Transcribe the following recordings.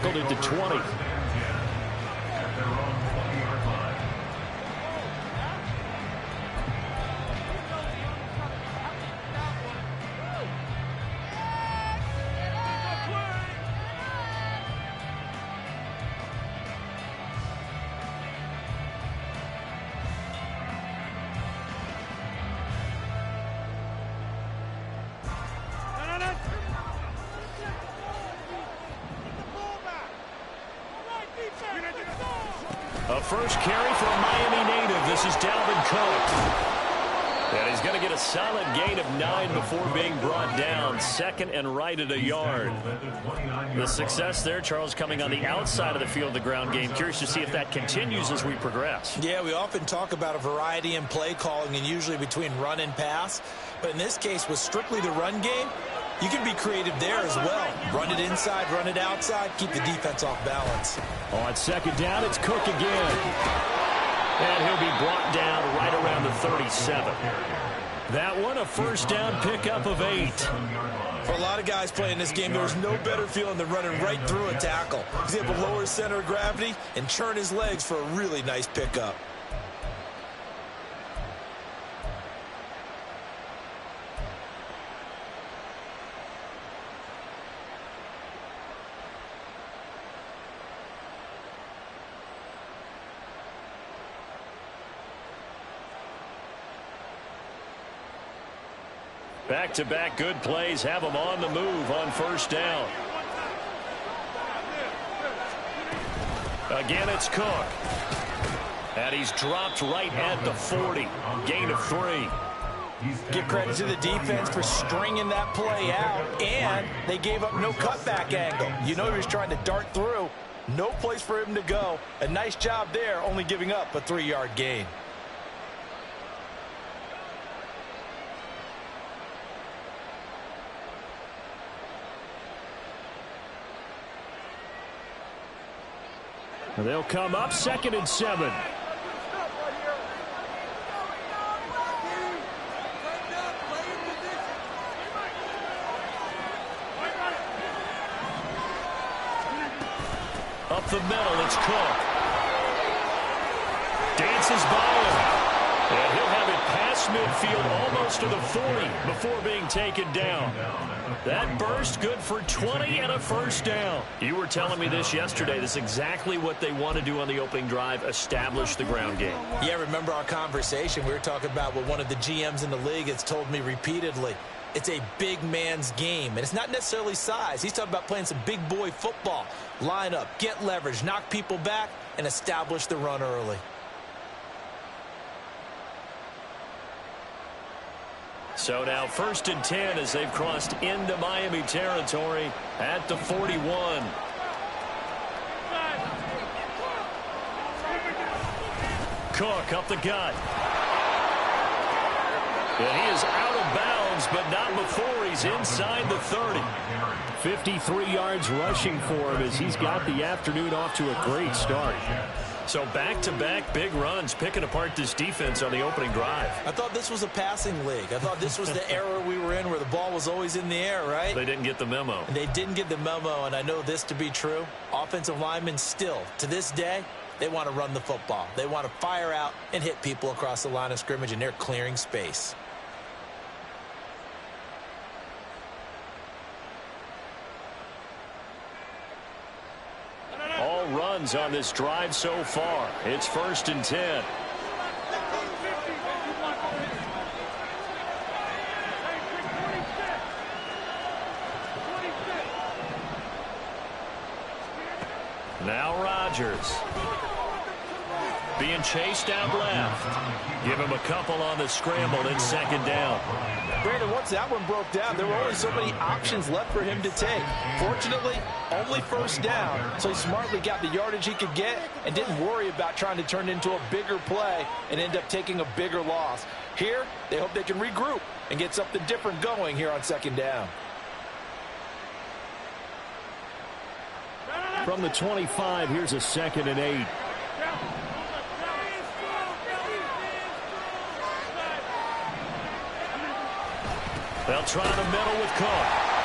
tackled at the 20. A first carry for a Miami native. This is Dalvin Cook. And he's going to get a solid gain of 9 before being brought down. Second and right at a yard. The success there, Charles, coming on the outside of the field, the ground game. Curious to see if that continues as we progress. Yeah, we often talk about a variety in play calling and usually between run and pass. But in this case, with strictly the run game, you can be creative there as well. Run it inside, run it outside, keep the defense off balance. On second down, it's Cook again. And he'll be brought down right around the 37. That one, a first down pickup of 8. For a lot of guys playing this game, there's no better feeling than running right through a tackle. He's able to lower his center of gravity and churn his legs for a really nice pickup. Back-to-back good plays have them on the move on first down. Again, it's Cook. And he's dropped right at the 40. Gain of 3. Give credit to the defense for stringing that play out, and they gave up no cutback angle. You know he was trying to dart through. No place for him to go. A nice job there, only giving up a 3-yard gain. They'll come up second and 7. Up the middle, it's Cook. Dances by him. And he'll have it past midfield almost to the 40 before being taken down. That burst good for 20 and a first down. You were telling me this yesterday. This is exactly what they want to do on the opening drive, establish the ground game. Yeah, remember our conversation. We were talking about what one of the GMs in the league has told me repeatedly. It's a big man's game, and it's not necessarily size. He's talking about playing some big boy football. Line up, get leverage, knock people back, and establish the run early. So now first and 10 as they've crossed into Miami territory at the 41. Cook up the gut. And he is out of bounds, but not before he's inside the 30. 53 yards rushing for him as he's got the afternoon off to a great start. So back-to-back big runs, picking apart this defense on the opening drive. I thought this was a passing league. I thought this was the era we were in where the ball was always in the air, right? They didn't get the memo. They didn't get the memo, and I know this to be true. Offensive linemen still, to this day, they want to run the football. They want to fire out and hit people across the line of scrimmage, and they're clearing space. All runs on this drive so far. It's first and 10. Now Rodgers. Being chased out left. Give him a couple on the scramble in second down. Brandon, once that one broke down, there were only so many options left for him to take. Fortunately, only first down, so he smartly got the yardage he could get and didn't worry about trying to turn it into a bigger play and end up taking a bigger loss. Here, they hope they can regroup and get something different going here on second down. From the 25, here's a second and 8. They'll try the middle with Cook.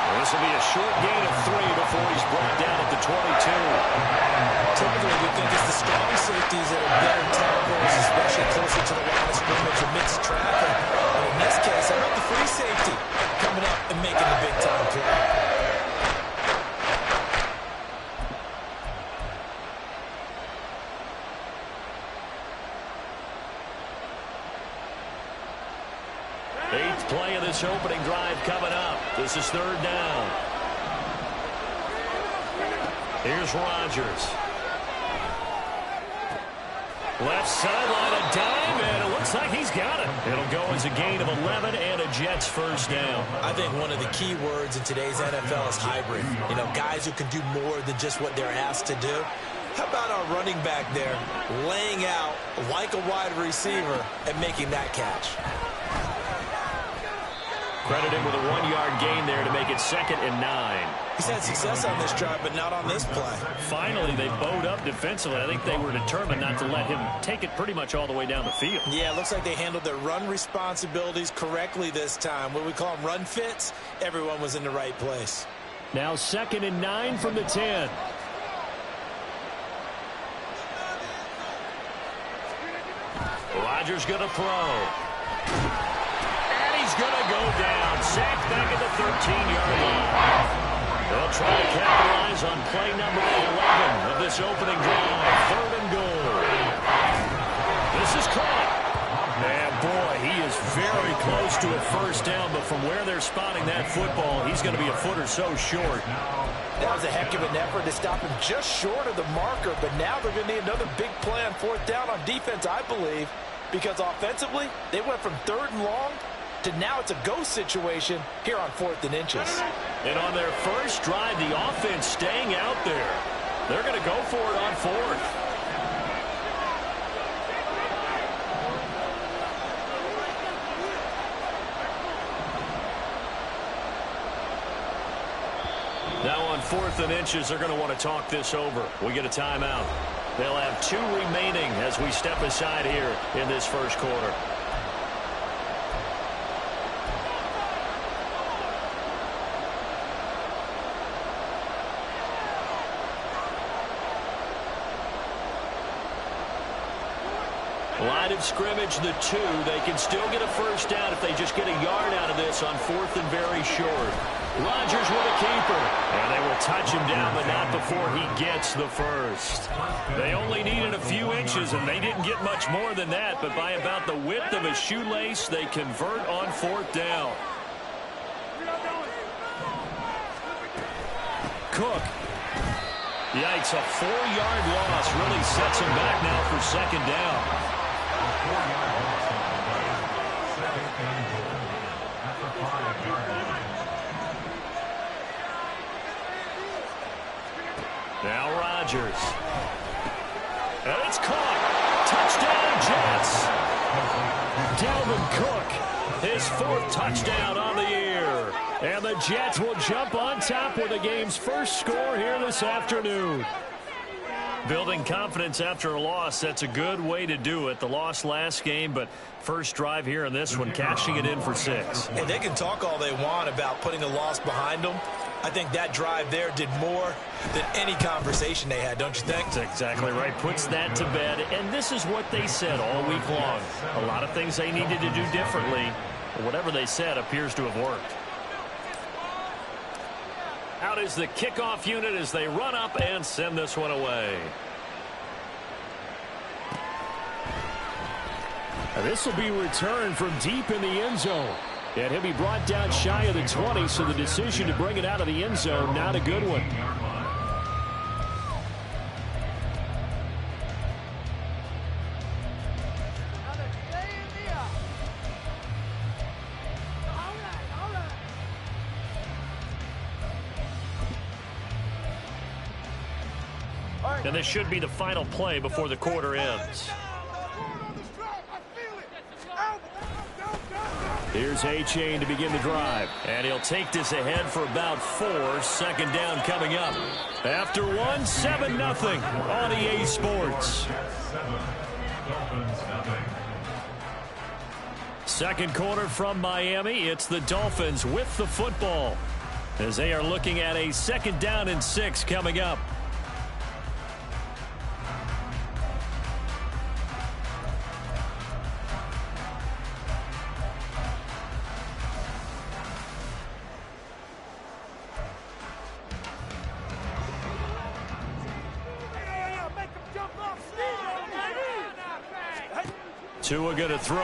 This will be a short gain of 3 before he's brought down at the 22. Typically, we think it's the strong safeties that are better tacklers, especially closer to the line of scrimmage amidst traffic. But in this case, how about the free safety coming up and making the big-time play? Eighth play of this opening drive coming up. This is third down. Here's Rodgers. Left sideline, a dime, and it looks like he's got it. It'll go as a gain of 11 and a Jets first down. I think one of the key words in today's NFL is hybrid. You know, guys who can do more than just what they're asked to do. How about our running back there laying out like a wide receiver and making that catch? Credited with a 1-yard gain there to make it 2nd and 9. He's had success on this drive, but not on this play. Finally, they bowed up defensively. I think they were determined not to let him take it pretty much all the way down the field. Yeah, it looks like they handled their run responsibilities correctly this time. What we call them run fits, everyone was in the right place. Now 2nd and 9 from the 10. Rodgers going to throw. He's going to go down. Sacked back at the 13-yard line. They'll try to capitalize on play number 11 of this opening drive. 3rd and goal. This is caught. And boy, he is very close to a first down, but from where they're spotting that football, he's going to be a foot or so short. That was a heck of an effort to stop him just short of the marker, but now they're going to need another big play on 4th down on defense, I believe, because offensively, they went from 3rd and long to now it's a go situation here on 4th and inches. And on their first drive, the offense staying out there. They're going to go for it on 4th. Now on 4th and inches, they're going to want to talk this over. We get a timeout. They'll have 2 remaining as we step aside here in this first quarter. Line of scrimmage, the 2. They can still get a first down if they just get a yard out of this on 4th and very short. Rodgers with a keeper. And they will touch him down, but not before he gets the first. They only needed a few inches, and they didn't get much more than that. But by about the width of a shoelace, they convert on 4th down. Cook. Yikes, a 4-yard loss really sets him back now for 2nd down. Now Rodgers. And it's caught. Touchdown, Jets. Dalvin Cook, his 4th touchdown on the year. And the Jets will jump on top with the game's first score here this afternoon. Building confidence after a loss, that's a good way to do it. The loss last game, but first drive here in this one, cashing it in for 6. And they can talk all they want about putting a loss behind them. I think that drive there did more than any conversation they had, don't you think? That's exactly right. Puts that to bed. And this is what they said all week long. A lot of things they needed to do differently. But whatever they said appears to have worked. Out is the kickoff unit as they run up and send this one away. And this will be returned from deep in the end zone. And he'll be brought down shy of the 20, so the decision to bring it out of the end zone, not a good one. And this should be the final play before the quarter ends. Here's A-Chain to begin the drive. And he'll take this ahead for about 4. 2nd down coming up. After 1, 7-0 on EA Sports. Second quarter from Miami. It's the Dolphins with the football. as they are looking at a 2nd down and 6 coming up. Tua going to throw.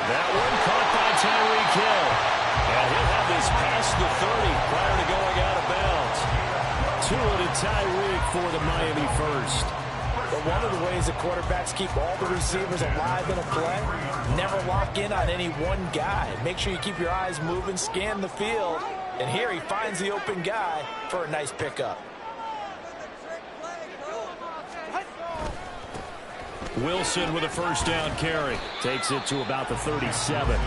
That one caught by Tyreek Hill. And he'll have this past the 30 prior to going out of bounds. Tua to Tyreek for the Miami first. But one of the ways that quarterbacks keep all the receivers alive in a play, never lock in on any one guy. Make sure you keep your eyes moving, scan the field. And here he finds the open guy for a nice pickup. Wilson with a 1st down carry. Takes it to about the 37.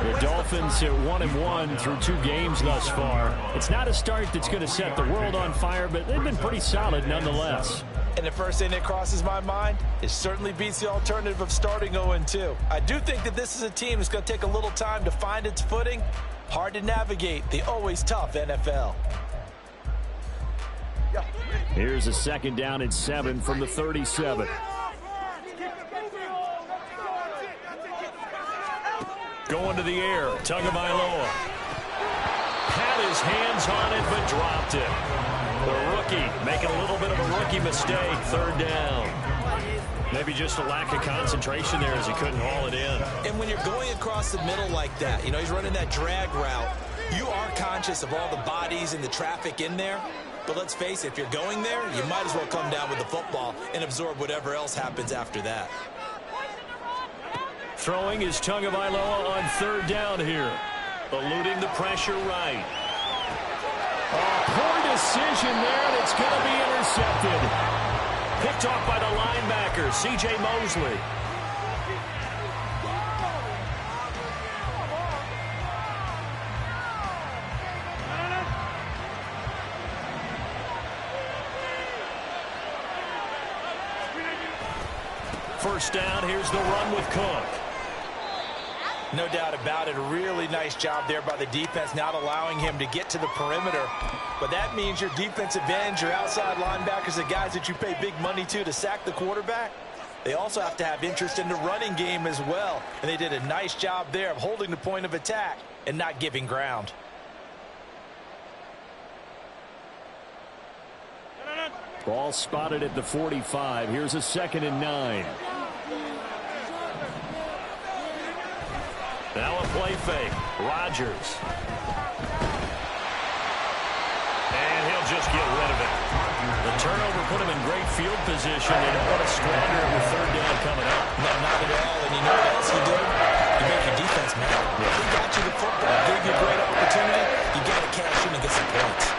The Dolphins at 1-1 through 2 games thus far. It's not a start that's going to set the world on fire, but they've been pretty solid nonetheless. And the first thing that crosses my mind, it certainly beats the alternative of starting 0-2. I do think that this is a team that's going to take a little time to find its footing. Hard to navigate the always tough NFL. Here's a 2nd down and 7 from the 37. Going to the air, Tagovailoa. Had his hands on it, but dropped it. The rookie making a little bit of a rookie mistake, 3rd down. Maybe just a lack of concentration there as he couldn't haul it in. And when you're going across the middle like that, you know, he's running that drag route, you are conscious of all the bodies and the traffic in there. But let's face it, if you're going there, you might as well come down with the football and absorb whatever else happens after that. Throwing is Tagovailoa on 3rd down here. Eluding the pressure right. Poor decision there, and it's going to be intercepted. Picked off by the linebacker, C.J. Mosley. First down, here's the run with Cook. No doubt about it. A really nice job there by the defense, not allowing him to get to the perimeter. But that means your defensive ends, your outside linebackers, the guys that you pay big money to sack the quarterback, they also have to have interest in the running game as well. And they did a nice job there of holding the point of attack and not giving ground. Ball spotted at the 45. Here's a 2nd and 9. Now a play fake. Rodgers. And he'll just get rid of it. The turnover put him in great field position. They don't want to squander it with 3rd down coming up. No, not at all. And you know what else you do? You make your defense mad. If he got you the football, gave you a great opportunity, you got to cash in and get some points.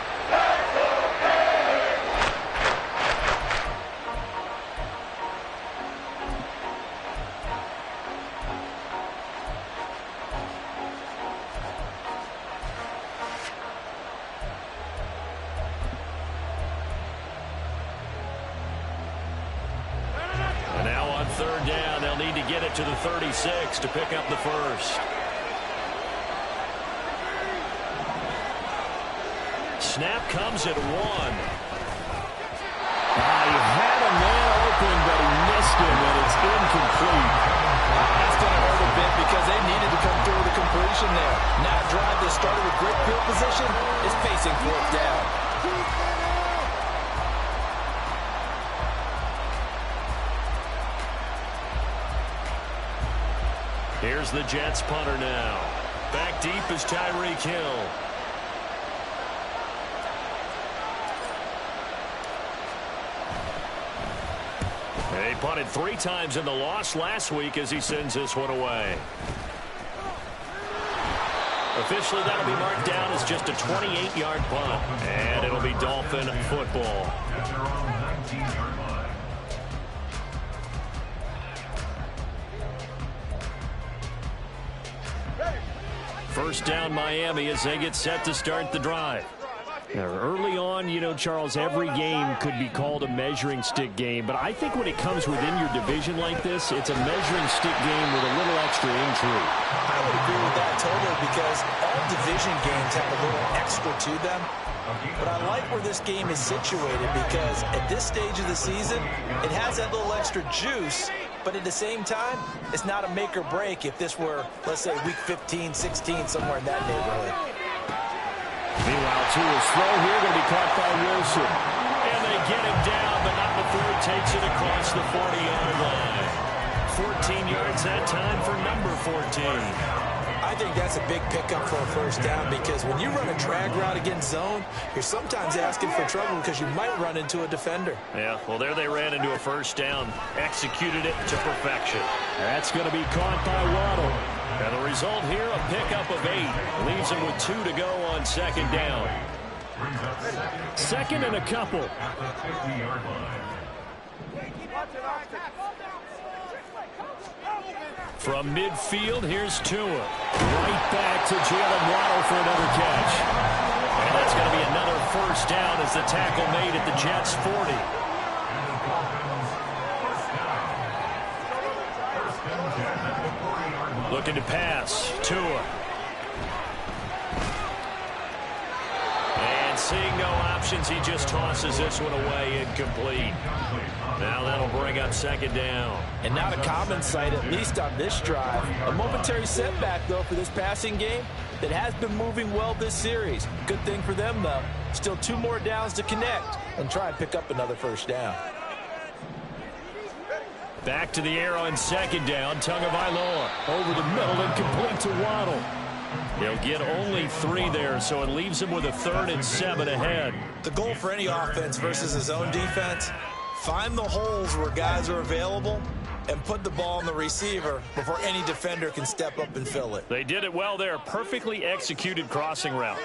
To the 36 to pick up the first. Snap comes at 1. He had a man open, but he missed him, and it's incomplete. That's going to hurt a bit because they needed to come through with a completion there. Now a drive that started with great field position is facing 4th down. Here's the Jets punter now. Back deep is Tyreek Hill. He punted 3 times in the loss last week as he sends this one away. Officially, that'll be marked down as just a 28-yard punt. And it'll be Dolphin football. First down Miami as they get set to start the drive. Early on, you know, Charles, every game could be called a measuring stick game. But I think when it comes within your division like this, it's a measuring stick game with a little extra intrigue. I would agree with that totally because all division games have a little extra to them. But I like where this game is situated because at this stage of the season, it has that little extra juice. But at the same time, it's not a make or break if this were, let's say, week 15, 16, somewhere in that neighborhood. Meanwhile, Tua's throw here going to be caught by Wilson. And they get him down, but not before he takes it across the 40-yard line. 14 yards that time for number 14. I think that's a big pickup for a first down because when you run a drag route against zone, you're sometimes asking for trouble because you might run into a defender. Yeah, well, there they ran into a first down, executed it to perfection. That's going to be caught by Waddle. And the result here, a pickup of 8. Leaves him with 2 to go on second down. Second and a couple. From midfield, here's Tua. Right back to Jalen Waddle for another catch. And that's going to be another first down as the tackle made at the Jets' 40. Looking to pass. Tua. And seeing no options, he just tosses this one away, incomplete. Now that'll bring up second down. And not a common sight, at least on this drive. A momentary setback, though, for this passing game that has been moving well this series. Good thing for them, though. Still 2 more downs to connect and try and pick up another first down. Back to the air on second down. Tagovailoa over the middle and complete to Waddle. He'll get only 3 there, so it leaves him with a 3rd and 7 ahead. The goal for any offense versus his own defense, find the holes where guys are available and put the ball on the receiver before any defender can step up and fill it. They did it well there. Perfectly executed crossing route.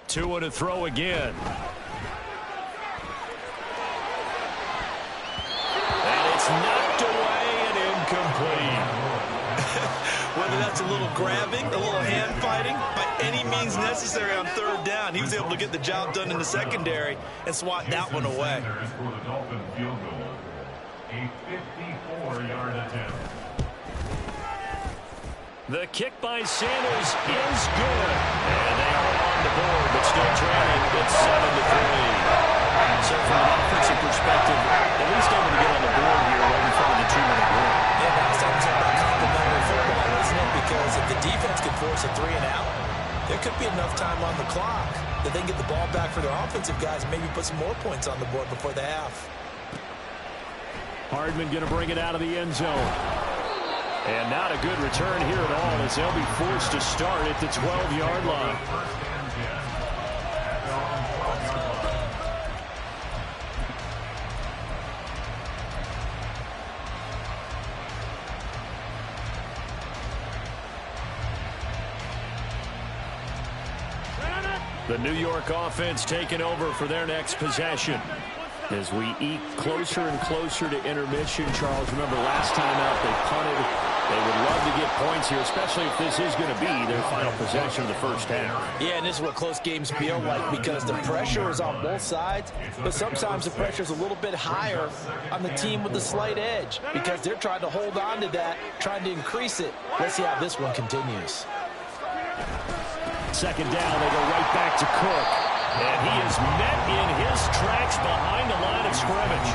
Tua to throw again. And it's knocked away and incomplete. Whether that's a little grabbing, a little hand fighting, by any means necessary on 3rd down, he was able to get the job done in the secondary and swat that one away. The kick by Sanders is good. And they are on the board, but still trailing. It's 7-3. So from an offensive perspective, at least able to get on the board here right in front of the 2-minute warning. Yeah, that's something about complementary football, isn't it? Because if the defense can force a 3 and out, there could be enough time on the clock that they can get the ball back for their offensive guys and maybe put some more points on the board before the half. Hardman going to bring it out of the end zone. And not a good return here at all as they'll be forced to start at the 12-yard line. The New York offense taking over for their next possession. As we eat closer and closer to intermission, Charles, remember last time out they punted. They would love to get points here, especially if this is going to be their final possession of the first half. Yeah, and this is what close games feel like because the pressure is on both sides, but sometimes the pressure is a little bit higher on the team with the slight edge because they're trying to hold on to that, trying to increase it. Let's see how this one continues. Second down, they go right back to Cook. And he is met in his tracks behind the line of scrimmage.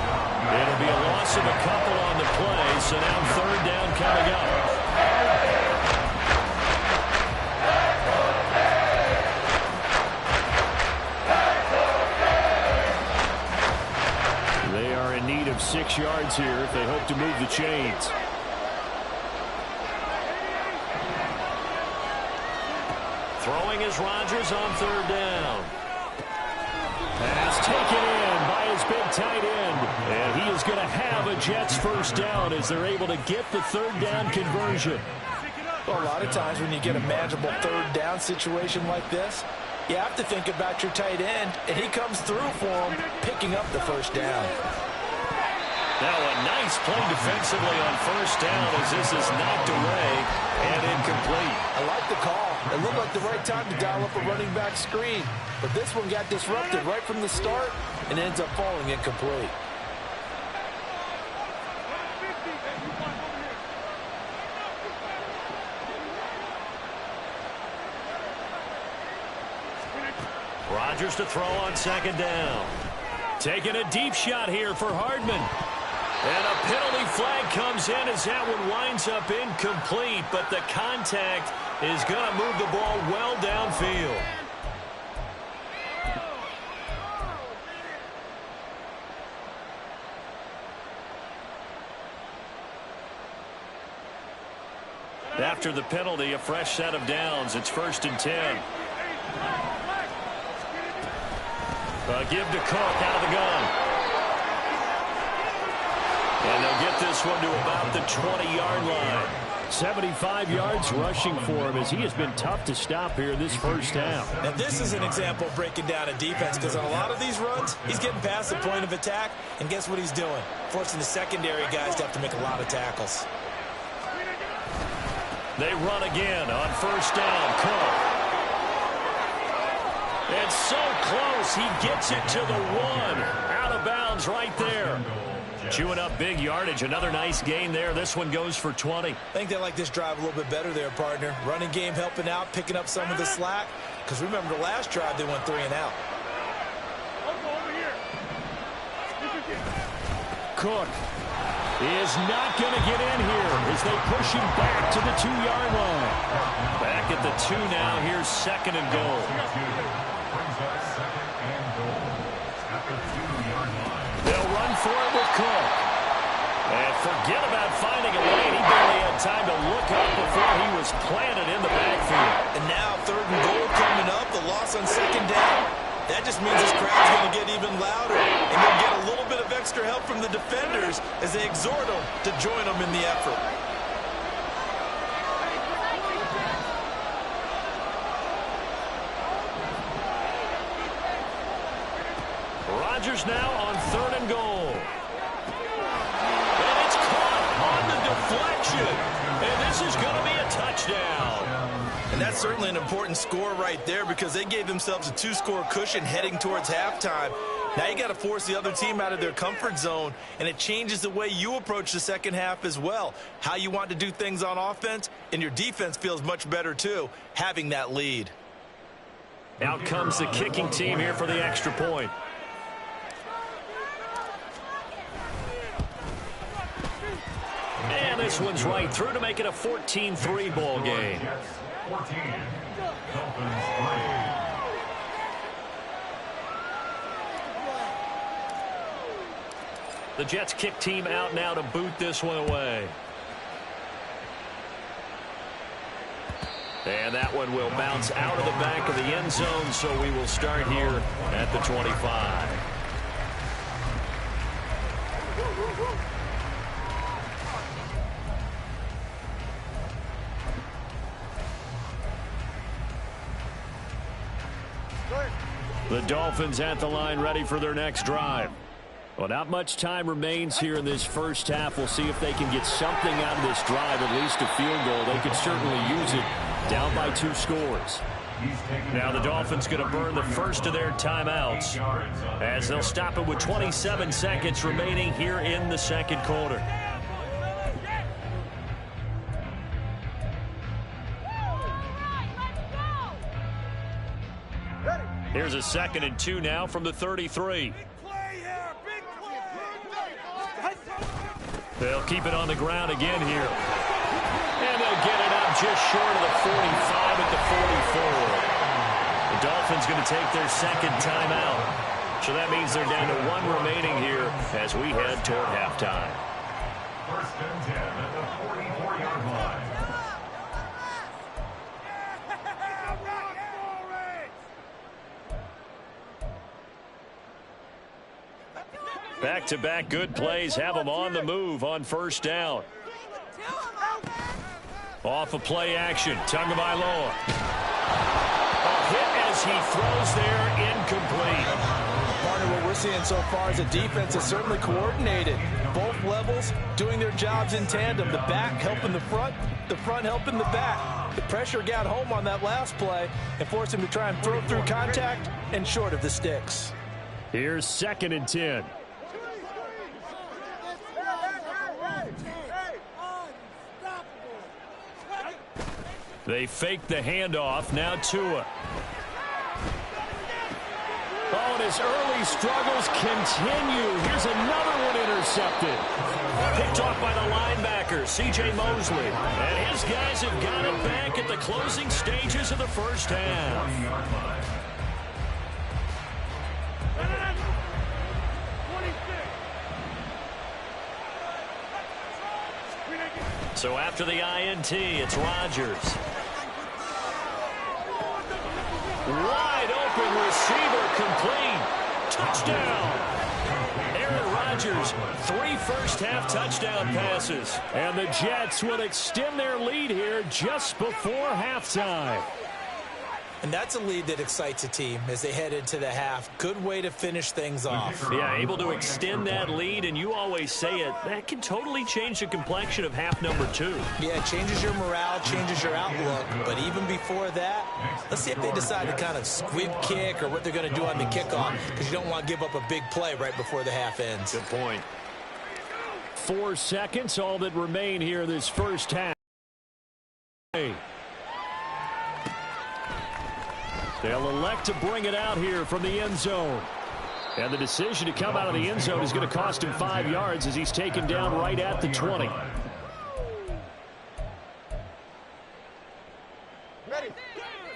It'll be a loss of a couple on the play, so now 3rd down coming up. They are in need of 6 yards here if they hope to move the chains. Throwing is Rodgers on 3rd down. Pass taken in by his big tight end. And he is going to have a Jets first down as they're able to get the 3rd down conversion. Well, a lot of times when you get a manageable 3rd down situation like this, you have to think about your tight end, and he comes through for him, picking up the first down. Now a nice play defensively on first down as this is knocked away and incomplete. I like the call. It looked like the right time to dial up a running back screen. But this one got disrupted right from the start and ends up falling incomplete. Rodgers to throw on second down. Taking a deep shot here for Hardman. And a penalty flag comes in as that one winds up incomplete, but the contact is going to move the ball well downfield. After the penalty, a fresh set of downs. It's 1st and 10. Give to Cook out of the gun. And they'll get this one to about the 20-yard line. 75 yards rushing for him as he has been tough to stop here this first half. Now this is an example of breaking down a defense, because on a lot of these runs, he's getting past the point of attack, and guess what he's doing? Forcing the secondary guys to have to make a lot of tackles. They run again on first down. Cook. It's so close. He gets it to the 1. Out of bounds right there. Chewing up big yardage. Another nice gain there. This one goes for 20. I think they like this drive a little bit better there, partner. Running game helping out, picking up some of the slack. Because remember, the last drive, they went 3 and out. Cook is not going to get in here as they push him back to the 2-yard line. Back at the 2 now. Here's 2nd and goal. They'll run for it with Cook. And forget about finding a lane. He barely had time to look up before he was planted in the backfield. And now 3rd and goal coming up. The loss on 2nd down. That just means this crowd's going to get even louder. And they'll get a little bit of extra help from the defenders as they exhort them to join them in the effort. Rodgers now on 3rd and goal. And it's caught on the deflection. And this is going to be a touchdown. And that's certainly an important score right there, because they gave themselves a 2-score cushion heading towards halftime. Now you got to force the other team out of their comfort zone, and it changes the way you approach the second half as well. How you want to do things on offense, and your defense feels much better too, having that lead. Out comes the kicking team here for the extra point. And this one's right through to make it a 14-3 ball game. 14. The Jets kick team out now to boot this one away. And that one will bounce out of the back of the end zone, so we will start here at the 25. The Dolphins at the line, ready for their next drive. Well, not much time remains here in this first half. We'll see if they can get something out of this drive, at least a field goal. They could certainly use it, down by 2 scores. Now the Dolphins going to burn the first of their timeouts as they'll stop it with 27 seconds remaining here in the second quarter. Here's a 2nd and 2 now from the 33. They'll keep it on the ground again here. And they'll get it up just short of the 45 at the 44. The Dolphins going to take their 2nd timeout. So that means they're down to 1 remaining here as we head toward halftime. 1st and 10 at the 44-yard line. Back-to-back good plays have them on the move on first down. Off of play action, Tagovailoa. A hit as he throws there, incomplete. Partner, Gary, what we're seeing so far is a defense is certainly coordinated. Both levels doing their jobs in tandem. The back helping the front helping the back. The pressure got home on that last play and forced him to try and throw through contact and short of the sticks. Here's 2nd and 10. They fake the handoff. Now Tua. Oh, and his early struggles continue. Here's another one intercepted. Picked off by the linebacker, C.J. Mosley. And his guys have got it back at the closing stages of the first half. So after the INT, it's Rodgers. Wide open receiver complete. Touchdown. Aaron Rodgers, 3 first-half touchdown passes. And the Jets will extend their lead here just before halftime. And that's a lead that excites a team as they head into the half. Good way to finish things off. Yeah, able to extend that lead, and you always say it, that can totally change the complexion of half number 2. Yeah, it changes your morale, changes your outlook. But even before that, let's see if they decide to kind of squib kick or what they're going to do on the kickoff, because you don't want to give up a big play right before the half ends. Good point. 4 seconds, all that remain here this first half. They'll elect to bring it out here from the end zone. And the decision to come out of the end zone is going to cost him 5 yards as he's taken down right at the 20.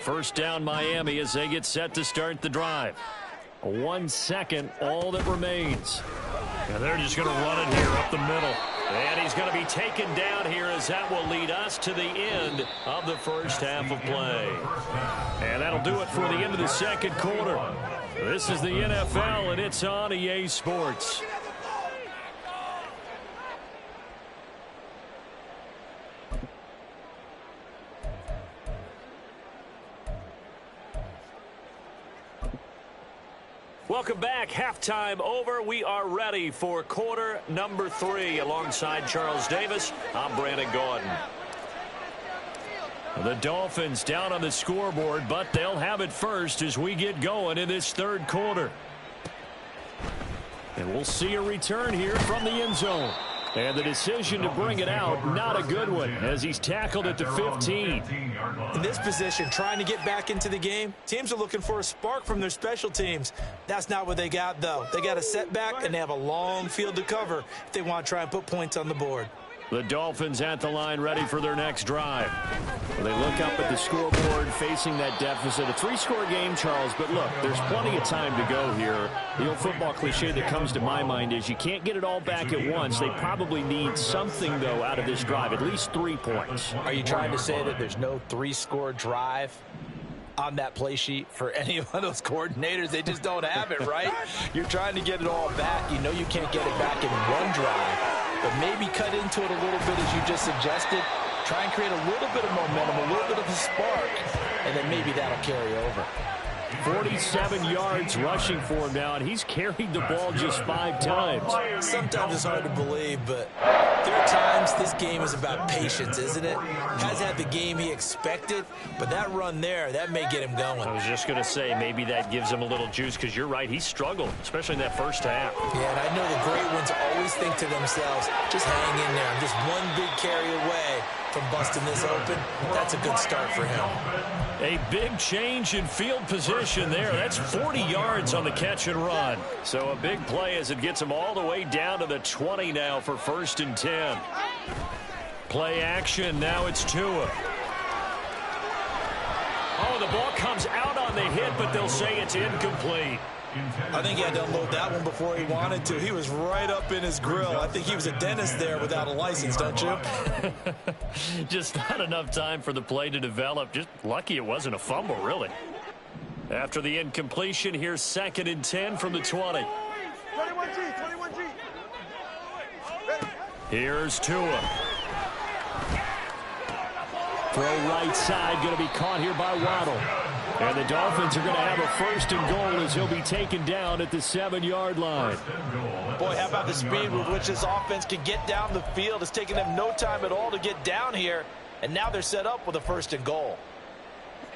First down Miami as they get set to start the drive. 1 second, all that remains. And they're just going to run it here up the middle. And he's going to be taken down here as that will lead us to the end of the first half of play. And that'll do it for the end of the second quarter. This is the NFL, and it's on EA Sports. Welcome back. Halftime over. We are ready for quarter number 3. Alongside Charles Davis, I'm Brandon Gaudin. The Dolphins down on the scoreboard, but they'll have it first as we get going in this third quarter. And we'll see a return here from the end zone. And the decision to bring it out, not a good one, as he's tackled at the 15. In this position, trying to get back into the game, teams are looking for a spark from their special teams. That's not what they got, though. They got a setback, and they have a long field to cover if they want to try and put points on the board. The Dolphins at the line ready for their next drive. Well, they look up at the scoreboard facing that deficit. A 3-score game, Charles, but look, there's plenty of time to go here. The old football cliche that comes to my mind is you can't get it all back at once. They probably need something, though, out of this drive, at least 3 points. Are you trying to say that there's no 3-score drive on that play sheet for any of those coordinators? They just don't have it, right? You're trying to get it all back. You know you can't get it back in one drive. But maybe cut into it a little bit as you just suggested. Try and create a little bit of momentum, a little bit of a spark, and then maybe that'll carry over. 47 yards rushing for him now, and he's carried the ball just 5 times. Sometimes it's hard to believe, but there are times this game is about patience, isn't it? Has had the game he expected, but that run there, that may get him going. I was just going to say, maybe that gives him a little juice, because you're right, he struggled, especially in that first half. Yeah, and I know the great ones always think to themselves, just hang in there. I'm just one big carry away from busting this open. That's a good start for him. A big change in field position there. That's 40 yards on the catch and run. So a big play as it gets him all the way down to the 20 now for 1st and 10. Play action. Now it's Tua. Oh, the ball comes out on the hit, but they'll say it's incomplete. I think he had to unload that one before he wanted to. He was right up in his grill. I think he was a dentist there without a license, don't you? Just not enough time for the play to develop. Just lucky it wasn't a fumble, really. After the incompletion, here's 2nd and 10 from the 20. 21G. Here's Tua. Throw right side, going to be caught here by Waddle. And the Dolphins are going to have a 1st and goal as he'll be taken down at the 7-yard line. Boy, how about the speed with which this offense can get down the field? It's taken them no time at all to get down here, and now they're set up with a 1st and goal.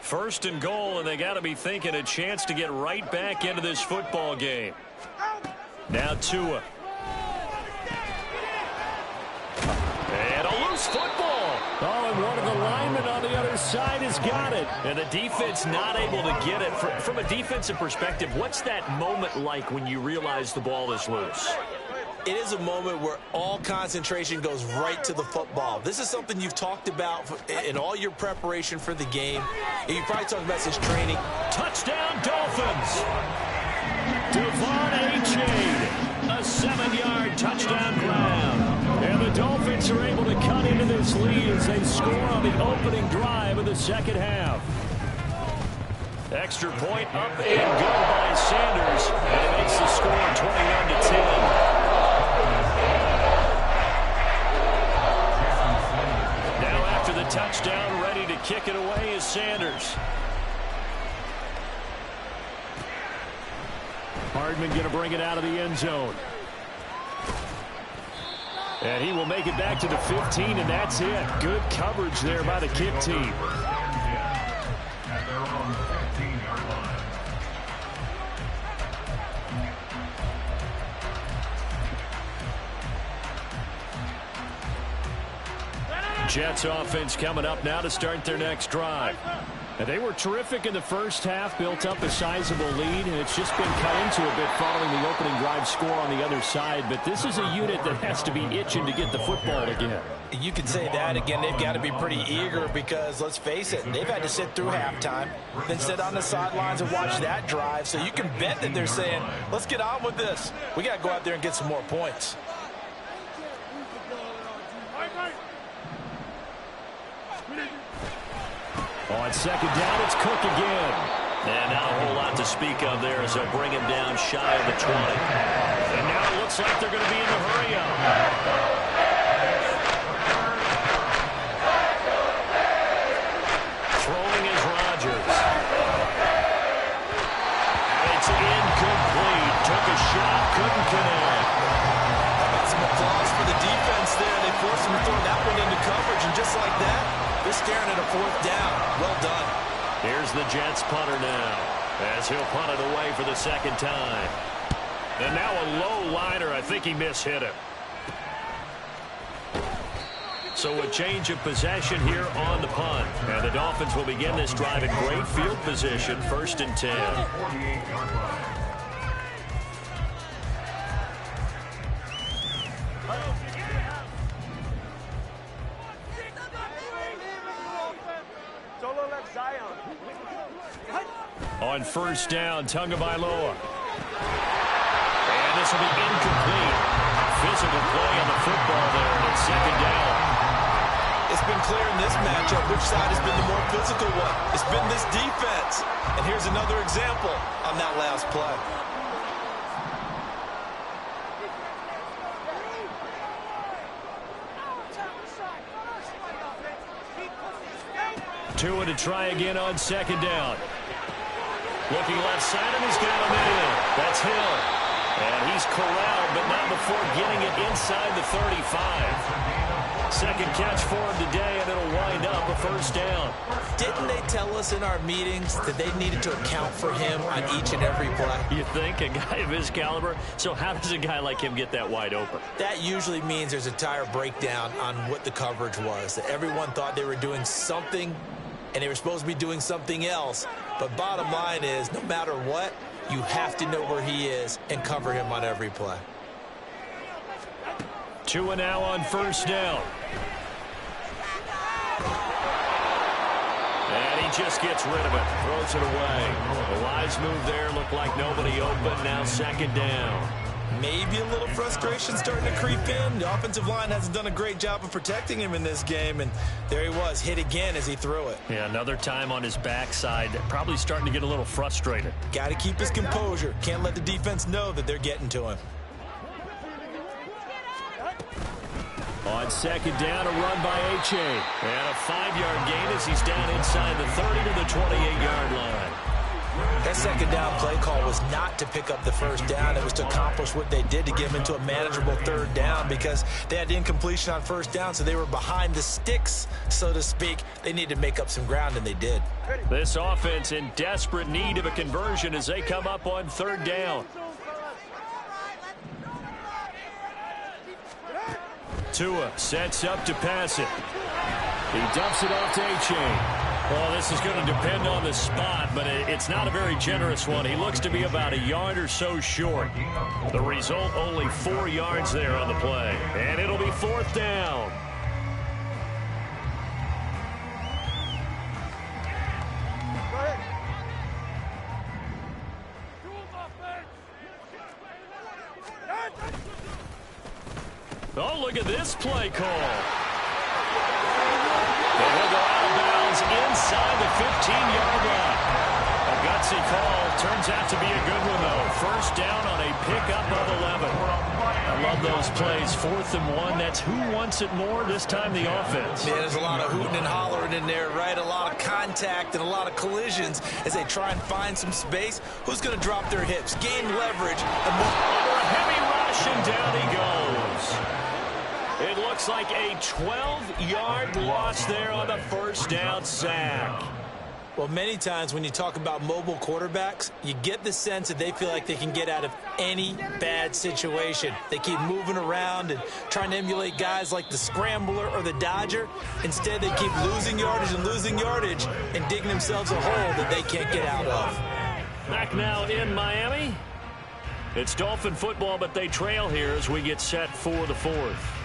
1st and goal, and they got to be thinking a chance to get right back into this football game. Now Tua. And a loose football. Oh, and one of the linemen on the other side has got it. And the defense not able to get it. From a defensive perspective, what's that moment like when you realize the ball is loose? It is a moment where all concentration goes right to the football. This is something you've talked about in all your preparation for the game. You probably talked about this training. Touchdown, Dolphins. Devon Achane, a 7-yard touchdown grab. And the Dolphins are able to cut into this lead as they score on the opening drive of the second half. Extra point up and good by Sanders. And it makes the score 21-10. Now after the touchdown, ready to kick it away is Sanders. Hardman going to bring it out of the end zone. And he will make it back to the 15, and that's it. Good coverage there by the kick team. Jets offense coming up now to start their next drive. And they were terrific in the first half, built up a sizable lead, and it's just been cut into a bit following the opening drive score on the other side. But this is a unit that has to be itching to get the football again. You can say that again. They've got to be pretty eager because, let's face it, they've had to sit through halftime, then sit on the sidelines and watch that drive. So you can bet that they're saying, let's get on with this. We got to go out there and get some more points. On second down, it's Cook again. And not a whole lot to speak of there as they'll bring him down shy of the 20. And now it looks like they're going to be in the hurry-up. Throwing is Rodgers. And it's incomplete. Took a shot, couldn't connect. How about some applause for the defense there? They forced him to throw that one into coverage, and just like that, they're staring at a 4th down. Well done. Here's the Jets punter now as he'll punt it away for the second time. And now a low liner. I think he mishit him. So a change of possession here on the punt. And the Dolphins will begin this drive in great field position, 1st and 10. On 1st down, Tagovailoa. And this will be incomplete. Physical play on the football there, and it's 2nd down. It's been clear in this matchup which side has been the more physical one. It's been this defense. And here's another example on that last play. Tua to try again on 2nd down. Looking left side, and he's got him in. That's Hill. And he's corralled, but not before getting it inside the 35. Second catch for him today, and it'll wind up a 1st down. Didn't they tell us in our meetings that they needed to account for him on each and every play? You think? A guy of his caliber? So how does a guy like him get that wide open? That usually means there's a tire breakdown on what the coverage was. That everyone thought they were doing something, and they were supposed to be doing something else. But bottom line is, no matter what, you have to know where he is and cover him on every play. Tua now on 1st down. And he just gets rid of it. Throws it away. The wise move there. Looked like nobody open. Now 2nd down. Maybe a little frustration starting to creep in. The offensive line hasn't done a great job of protecting him in this game, and there he was, hit again as he threw it. Yeah, another time on his backside. Probably starting to get a little frustrated. Got to keep his composure. Can't let the defense know that they're getting to him. On On second down, a run by H.A. And a 5-yard gain as he's down inside the 30 to the 28-yard line. That second down play call was not to pick up the first down. It was to accomplish what they did to get them into a manageable third down because they had incompletion on first down, so they were behind the sticks, so to speak. They needed to make up some ground, and they did. This offense in desperate need of a conversion as they come up on third down. Tua sets up to pass it. He dumps it off to H.A. Well, this is going to depend on the spot, but it's not a very generous one. He looks to be about a yard or so short. The result, only 4 yards there on the play. And it'll be fourth down. Oh, look at this play call. And he'll go out of bounds inside the 15-yard line. A gutsy call. Turns out to be a good one, though. First down on a pickup of 11. I love those plays. 4th and 1. That's who wants it more, this time the offense. Yeah, there's a lot of hooting and hollering in there, right? A lot of contact and a lot of collisions as they try and find some space. Who's going to drop their hips? Gain leverage. And a heavy rush, and down he goes. It looks like a 12-yard loss there on the first down sack. Well, many times when you talk about mobile quarterbacks, you get the sense that they feel like they can get out of any bad situation. They keep moving around and trying to emulate guys like the Scrambler or the Dodger. Instead, they keep losing yardage and digging themselves a hole that they can't get out of. Back now in Miami. It's Dolphin football, but they trail here as we get set for the fourth.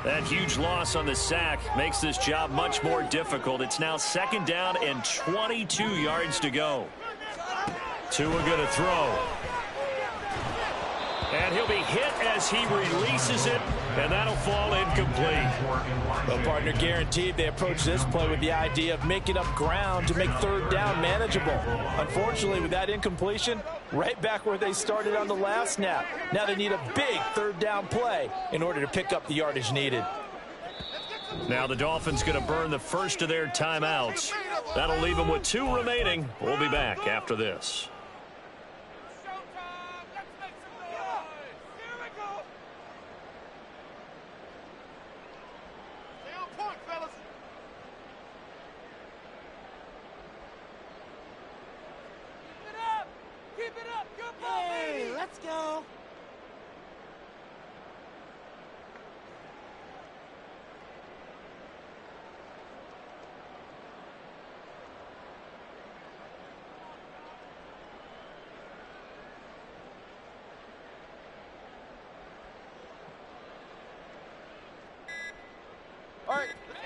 That huge loss on the sack makes this job much more difficult. It's now second down and 22 yards to go. Tua going to throw. And he'll be hit as he releases it, and that'll fall incomplete. Well, partner, guaranteed they approach this play with the idea of making up ground to make third down manageable. Unfortunately, with that incompletion, right back where they started on the last snap. Now they need a big third down play in order to pick up the yardage needed. Now the Dolphins going to burn the first of their timeouts. That'll leave them with 2 remaining. We'll be back after this. Let's go.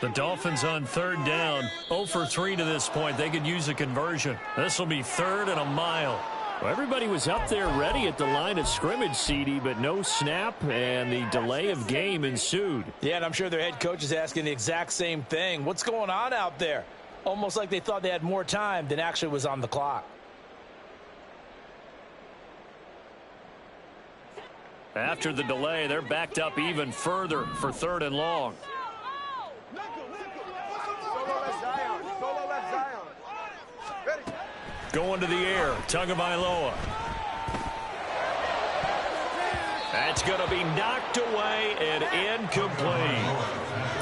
The Dolphins on third down, 0 for 3 to this point. They could use a conversion. This will be 3rd and a mile. Well, everybody was up there ready at the line of scrimmage, CD, but no snap, and the delay of game ensued. Yeah, and I'm sure their head coach is asking the exact same thing. What's going on out there? Almost like they thought they had more time than actually was on the clock. After the delay, they're backed up even further for 3rd and long. Going to the air, Tagovailoa. That's going to be knocked away and incomplete.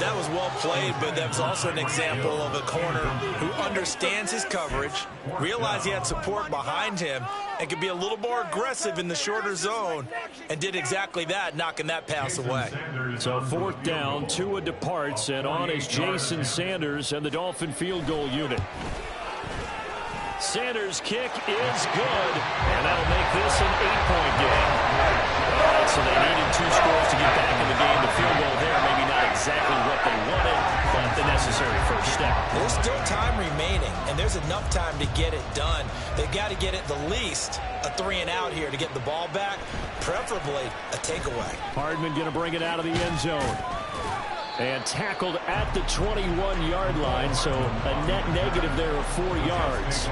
That was well played, but that was also an example of a corner who understands his coverage, realized he had support behind him, and could be a little more aggressive in the shorter zone, and did exactly that, knocking that pass away. So 4th down, Tua departs, and on is Jason Sanders and the Dolphin field goal unit. Sanders' kick is good, and that'll make this an 8-point game. All right, so they needed 2 scores to get back in the game. The field goal there, maybe not exactly what they wanted, but the necessary first step. There's still time remaining, and there's enough time to get it done. They've got to get at the least a 3-and-out here to get the ball back, preferably a takeaway. Hardman going to bring it out of the end zone. And tackled at the 21-yard line, so a net negative there of 4 yards.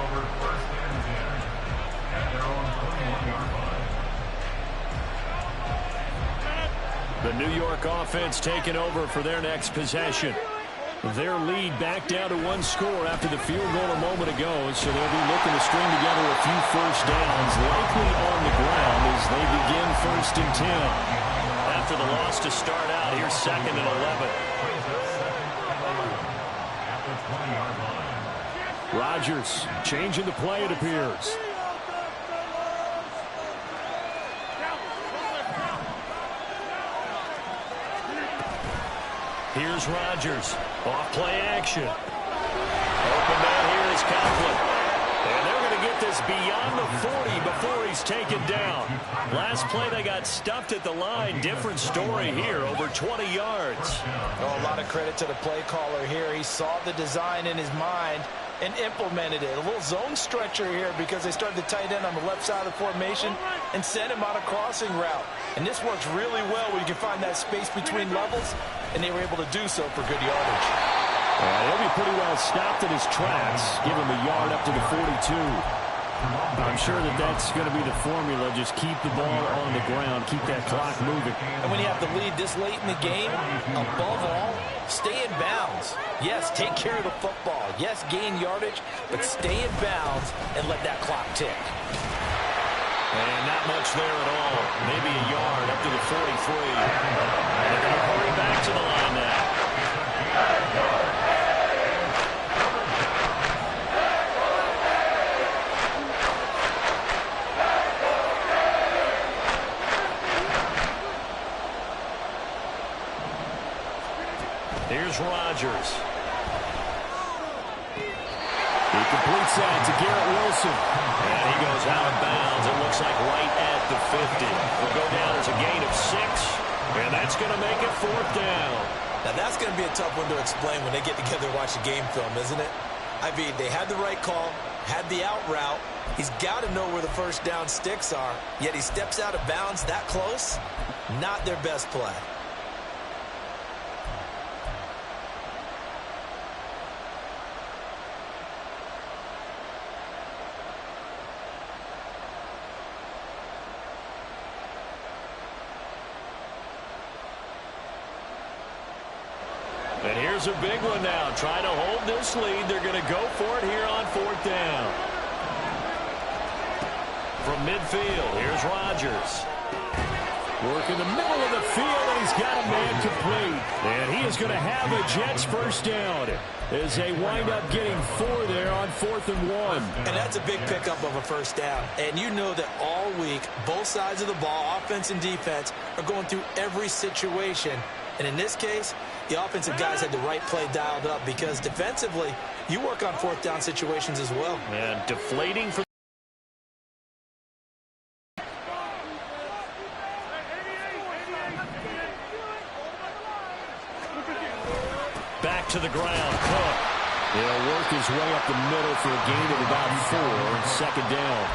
The New York offense taking over for their next possession. Their lead back down to 1 score after the field goal a moment ago, so they'll be looking to string together a few first downs, likely on the ground as they begin 1st and 10. After the loss to start out, here's 2nd and 11. Rodgers changing the play, it appears. Here's Rodgers. Off play action. Open man here is Conklin. And they're going to get this beyond the 40 before he's taken down. Last play they got stuffed at the line. Different story here, over 20 yards. Oh, a lot of credit to the play caller here. He saw the design in his mind and implemented it. A little zone stretcher here because they started the tight end on the left side of the formation and sent him on a crossing route. And this works really well when you can find that space between levels, and they were able to do so for good yardage. He'll be pretty well stopped in his tracks. Give him a yard up to the 42. I'm sure that that's going to be the formula. Just keep the ball on the ground. Keep that clock moving. And when you have the lead this late in the game, above all, stay in bounds. Yes, take care of the football. Yes, gain yardage, but stay in bounds and let that clock tick. And not much there at all. Maybe a yard up to the 43. And they're going to hurry back to the line now. Here's Rodgers. He completes that to Garrett Wilson. And he goes out of bounds. It looks like right at the 50. Will go down as a gain of 6. And that's going to make it 4th down. Now that's going to be a tough one to explain when they get together and watch the game film, isn't it? I mean, they had the right call, had the out route. He's got to know where the first down sticks are. Yet he steps out of bounds that close. Not their best play. And here's a big one now. Trying to hold this lead. They're going to go for it here on 4th down. From midfield, here's Rodgers. Work in the middle of the field, and he's got a man complete. And he is going to have a Jets first down as they wind up getting 4 there on 4th and 1. And that's a big pickup of a first down. And you know that all week, both sides of the ball, offense and defense, are going through every situation. And in this case, the offensive guys had the right play dialed up because defensively, you work on 4th down situations as well. And deflating for back to the ground. Cook. He'll work his way up the middle for a gain of about 4 and 2nd down.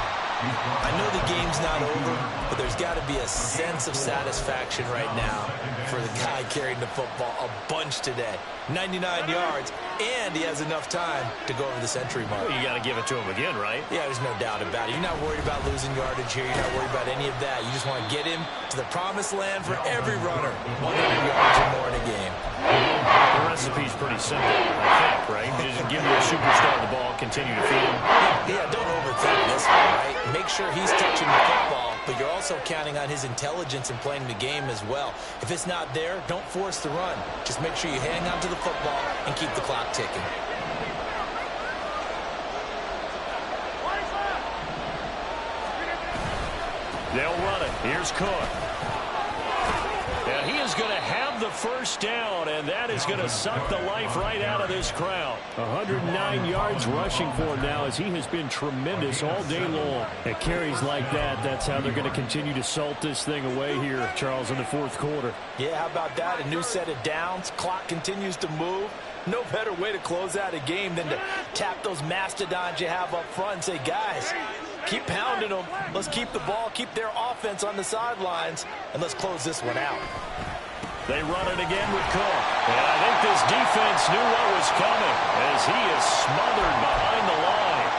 I know the game's not over, but there's got to be a sense of satisfaction right now for the guy carrying the football a bunch today. 99 yards, and he has enough time to go over the century mark. Well, you got to give it to him again, right? Yeah, there's no doubt about it. You're not worried about losing yardage here. You're not worried about any of that. You just want to get him to the promised land for every runner. 100 yards or more in a game. The recipe's pretty simple, I think, right? Just give him a superstar the ball, continue to feed him. Yeah, don't overthink this one, right? Make sure he's touching the football, but you're also counting on his intelligence in playing the game as well. If it's not there, don't force the run. Just make sure you hang on to the football and keep the clock ticking. They'll run it. Here's Cook. And he is going to have the first down, and that is going to suck the life right out of this crowd. 109 yards rushing for him now as he has been tremendous all day long. At carries like that, that's how they're going to continue to salt this thing away here, Charles, in the 4th quarter. Yeah, how about that? A new set of downs. Clock continues to move. No better way to close out a game than to tap those mastodons you have up front and say, guys, keep pounding them. Let's keep the ball, keep their offense on the sidelines, and let's close this one out. They run it again with Cook. And I think this defense knew what was coming as he is smothered behind the line.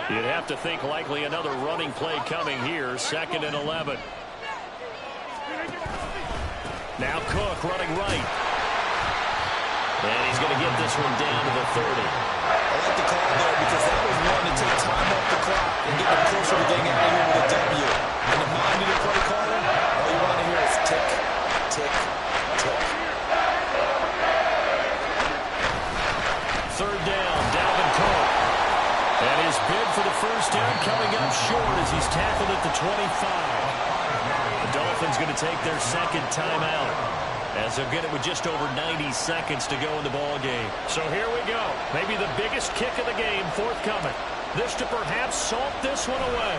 You'd have to think likely another running play coming here. 2nd and 11. Now Cook running right. And he's going to get this one down to the 30. I like the call there because that was one to take time off the clock and get them closer to getting out of here with a W. And the mind-reading play caller, all you want to hear is tick, tick, tick. 3rd down, Dalvin Cook. And his bid for the first down coming up short as he's tackled at the 25. The Dolphins going to take their 2nd timeout, as they'll get it with just over 90 seconds to go in the ball game. So here we go. Maybe the biggest kick of the game forthcoming. This to perhaps salt this one away.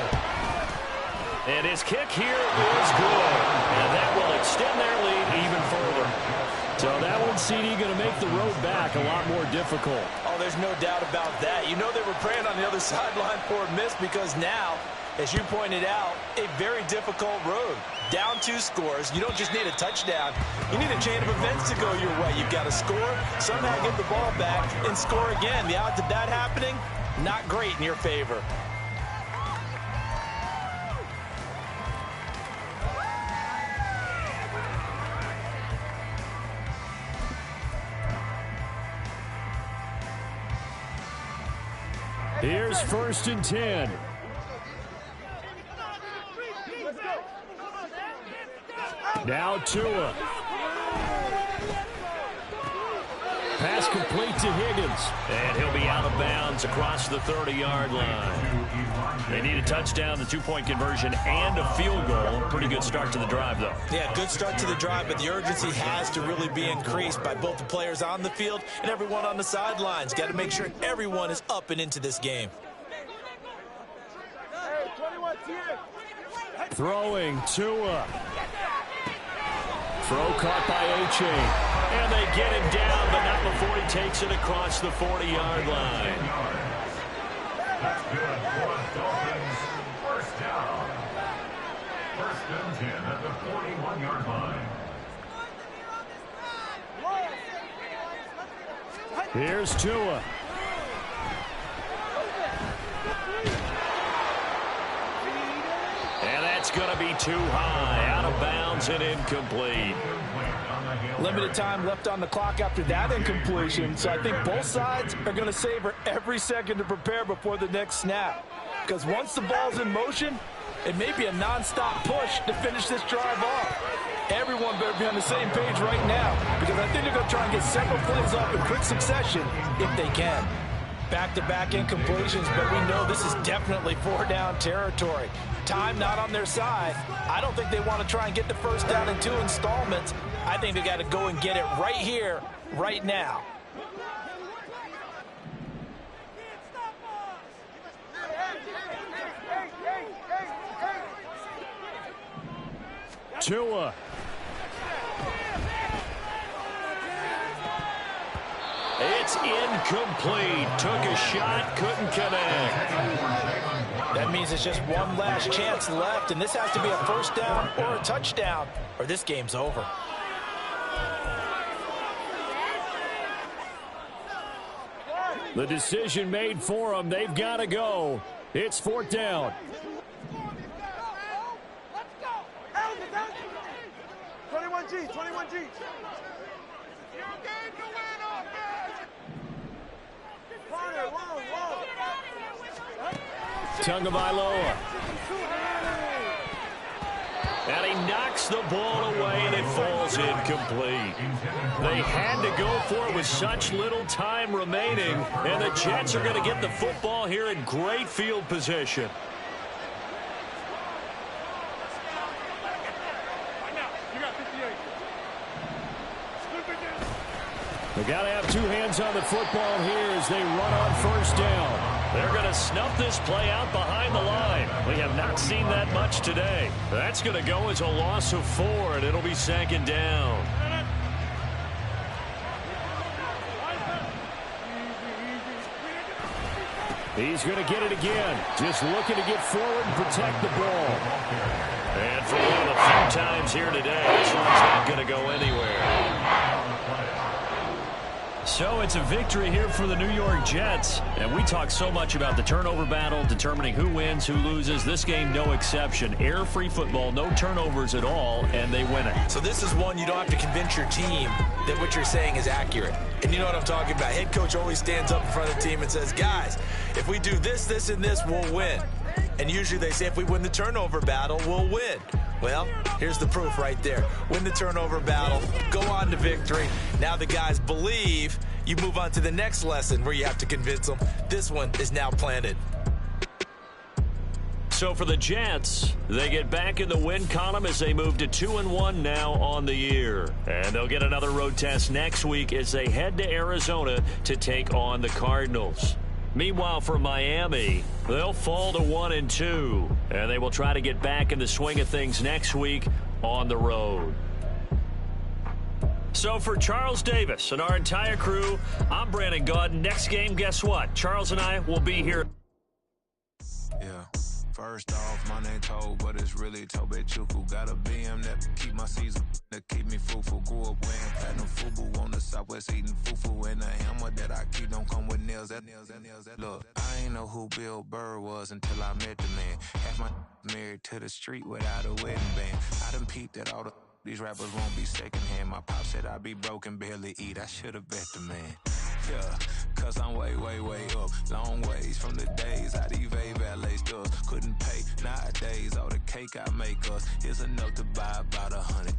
And his kick here is good. And that will extend their lead even further. So that one, CD, going to make the road back a lot more difficult. Oh, there's no doubt about that. You know they were praying on the other sideline for a miss because now, as you pointed out, a very difficult road. Down 2 scores. You don't just need a touchdown. You need a chain of events to go your way. You've got to score, somehow get the ball back, and score again. The odds of that happening, not great in your favor. Here's 1st and 10. Now Tua. Pass complete to Higgins. And he'll be out of bounds across the 30-yard line. They need a touchdown, the 2-point conversion, and a field goal. Pretty good start to the drive, though. Yeah, good start to the drive, but the urgency has to really be increased by both the players on the field and everyone on the sidelines. Got to make sure everyone is up and into this game. Throwing Tua. Throw caught by A-Chain. And they get him down, but not before he takes it across the 40-yard line. That's good for the Dolphins. First down. 1st and 10 at the 41-yard line. Here's Tua. And that's going to be too high. Out of bounds and incomplete. Limited time left on the clock after that incompletion, so I think both sides are going to savor every second to prepare before the next snap. Because once the ball's in motion, it may be a non-stop push to finish this drive off. Everyone better be on the same page right now, because I think they're going to try and get several plays off in quick succession if they can. Back-to-back incompletions, but we know this is definitely 4-down territory. Time not on their side. I don't think they want to try and get the first down in 2 installments. I think they got to go and get it right here, right now. Tua. It's incomplete. Took a shot, couldn't connect. That means it's just one last chance left, and this has to be a first down or a touchdown, or this game's over. The decision made for them. They've got to go. It's 4th down. 21G, 21G. Tagovailoa. And he knocks the ball away, and it falls incomplete. They had to go for it with such little time remaining, and the Jets are going to get the football here in great field position. They got to have 2 hands on the football here as they run on first down. They're going to snuff this play out behind the line. We have not seen that much today. That's going to go as a loss of 4, and it'll be 2nd down. He's going to get it again. Just looking to get forward and protect the ball. And for one of the few times here today, this one's not going to go anywhere. So it's a victory here for the New York Jets. And we talk so much about the turnover battle, determining who wins, who loses. This game, no exception. Error-free football, no turnovers at all, and they win it. So this is one you don't have to convince your team that what you're saying is accurate. And you know what I'm talking about. Head coach always stands up in front of the team and says, guys, if we do this, this, and this, we'll win. And usually they say if we win the turnover battle, we'll win. Well, here's the proof right there. Win the turnover battle, go on to victory. Now the guys believe. You move on to the next lesson where you have to convince them. This one is now planted. So for the Jets, they get back in the win column as they move to 2-1 now on the year. And they'll get another road test next week as they head to Arizona to take on the Cardinals. Meanwhile, for Miami, they'll fall to 1-2, and they will try to get back in the swing of things next week on the road. So for Charles Davis and our entire crew, I'm Brandon Gaudin. Next game, guess what? Charles and I will be here. Yeah. First off, my name Tobe, but it's really Tobe Chuku. Got a BM that keep my season, that keep me fruitful. Grew up wearing platinum FUBU on the Southwest eating fufu. And the hammer that I keep don't come with nails. Look, I ain't know who Bill Burr was until I met the man. Half my married to the street without a wedding band. I done peeped at all these rappers won't be secondhand. My pop said I'd be broken, barely eat. I should've bet the man. Yeah, cause I'm way, way, way up. Long ways from the days I these valet stores couldn't pay. Nowadays, all the cake I make us is enough to buy about 100.